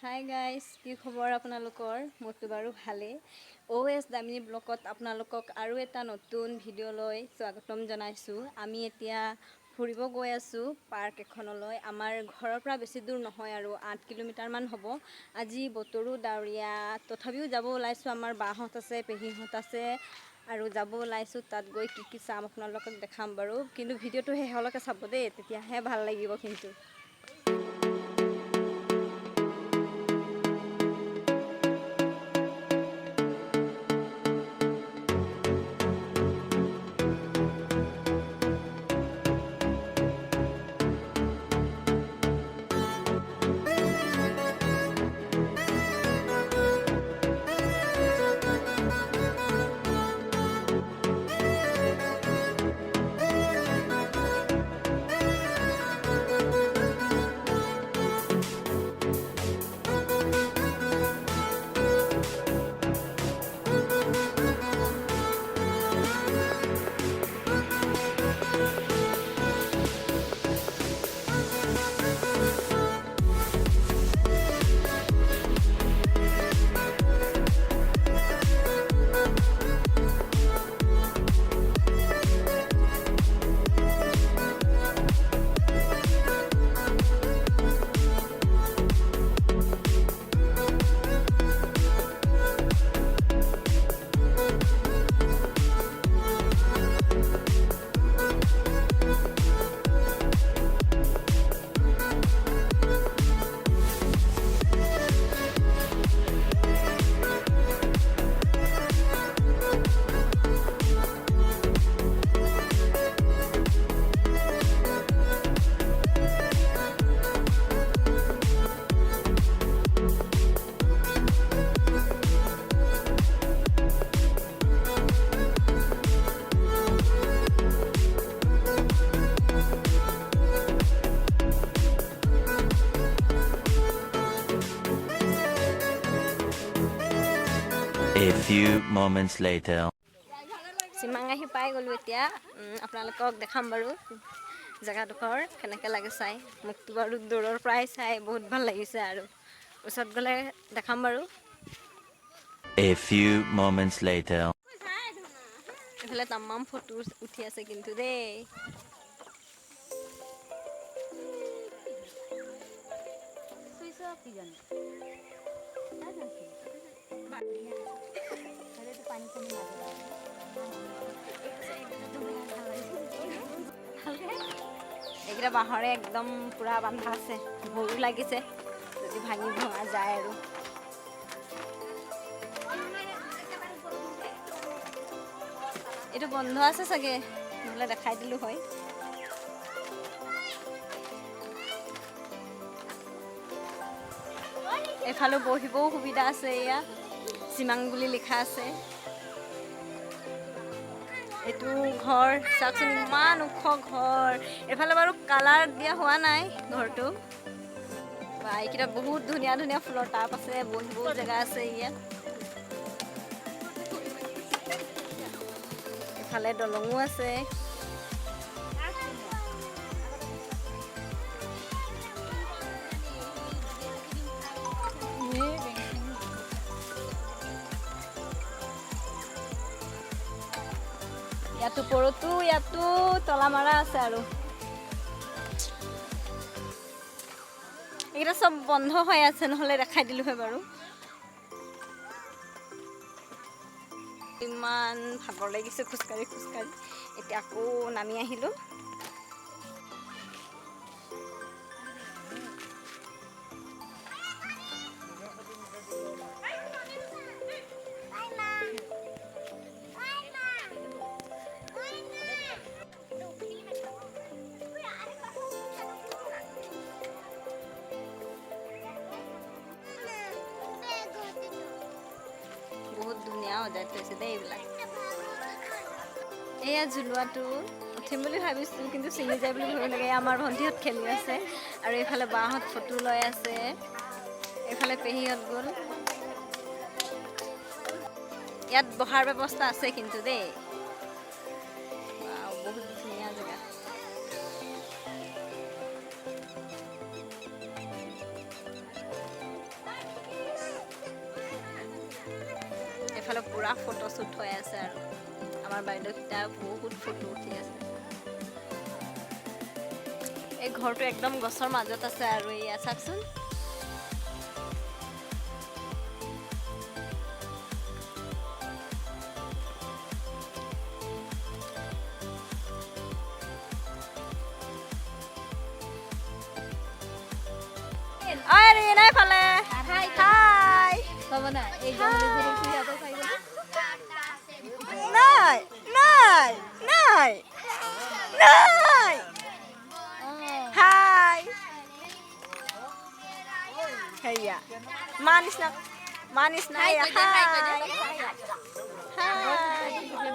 Hi guys, কি খবৰ আপোনালোকৰ? মোৰতো বাৰু ভালেই। OS দামিনী ব্লগত আপোনালোকক আৰু এটা নতুন ভিডিঅ'লৈ স্বাগতম জনাইছোঁ। আমি এতিয়া ফুৰিব গৈ আছোঁ পাৰ্ক এখনলৈ। আমাৰ ঘৰৰ পৰা বেছি দূৰ নহয় আৰু 8 কিলোমিটাৰমান হ'ব। আজি বতৰো ডাৱৰীয়া, তথাপিও যাব ওলাইছোঁ। আমাৰ বাহঁত আছে, পেহীহঁত আছে আৰু যাব ওলাইছোঁ। তাত গৈ কি চাম আপোনালোকক দেখাম বাৰু, কিন্তু ভিডিঅ'টো শেষলৈকে চাব দেই, তেতিয়াহে ভাল লাগিব কিন্তু। A few moments later. সিমাং আহি পাই গ'লোঁ এতিয়া। আপোনালোকক দেখাম বাৰু জেগাডোখৰ কেনেকৈ লাগে চাই। মোকতো বাৰু দূৰৰ পৰাই চাই বহুত ভাল লাগিছে আৰু ওচৰত গ'লে দেখাম বাৰু। A few moments later. এইফালে তামাম ফটো উঠি আছে কিন্তু দেই। এইকেইটা বাঁহৰে একদম পুৰা বান্ধা আছে, ভয়ো লাগিছে যদি ভাঙি ভঙা যায় আৰু। এইটো বন্ধ আছে চাগে, নহ'লে দেখাই দিলোঁ হয়। এফালেও বহিবও সুবিধা আছে, এয়া চিমাং বুলি লিখা আছে। এইটো ঘৰ চাওকচোন, ইমান ওখ ঘৰ। এইফালে বাৰু কালাৰ দিয়া হোৱা নাই ঘৰটো। বা এইকেইটা বহুত ধুনীয়া ধুনীয়া ফুলৰ টাব আছে, বহিবও জেগা আছে ইয়াত। এইফালে দলঙো আছে। ইয়াত ওপৰতো ইয়াতো তলা মাৰা আছে আৰু। এইকেইটা চব বন্ধ হৈ আছে, নহ'লে দেখাই দিলোঁ হয় বাৰু। ইমান ভাগৰ লাগিছে খোজকাঢ়ি খোজকাঢ়ি, এতিয়া আকৌ নামি আহিলোঁ। বহুত ধুনীয়া সজাই থৈছে দেই এইবিলাক। এয়া ঝুলোৱাটো উঠিম বুলি ভাবিছোঁ, কিন্তু ছিঙি যায় বুলি ভয় লাগে। আমাৰ ভণ্টিহঁত খেলি আছে আৰু এইফালে বাহঁত ফটো লৈ আছে, এইফালে পেহীহঁত গ'ল। ইয়াত বহাৰ ব্যৱস্থা আছে কিন্তু দেই। বহুত ধুনীয়া জেগা। এইফালে পুৰা ফটোশ্বুট হৈ আছে আৰু আমাৰ বাইদেউকেইটা বহুত ফটো উঠি আছে এই ঘৰটো একদম গছৰ মাজত আছে আৰু এয়া চাওকচোন আরে নাই ফালে হাই হাই কব না এই গহলে গুরু কি এত চাইব নাই নাই নাই নাই হাই হেয়া মানিস না হাই হাই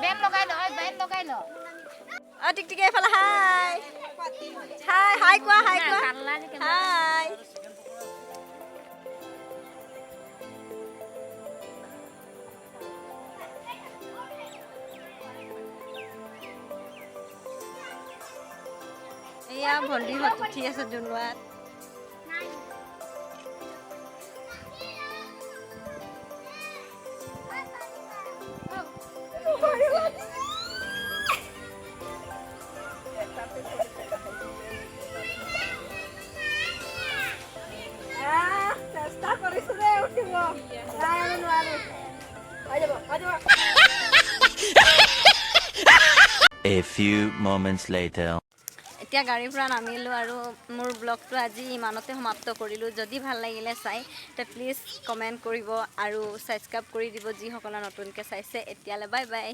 বেন লগাই ল টিক টিক এফালে হাই হাই হাই কোৱা হাই কোৱা হাই এয়া ভণ্টিহঁত উঠি আছে জোনোৱাত চেষ্টা কৰিছো দে উঠিব নোৱাৰো A few moments later. এতিয়া গাড়ীৰ পৰা নামিলোঁ আৰু মোৰ ব্লগটো আজি ইমানতে সমাপ্ত কৰিলোঁ যদি ভাল লাগিলে চাই তে প্লিজ কমেণ্ট কৰিব আৰু ছাবস্ক্ৰাইব কৰি দিব যিসকলে নতুনকৈ চাইছে এতিয়ালৈ বাই বাই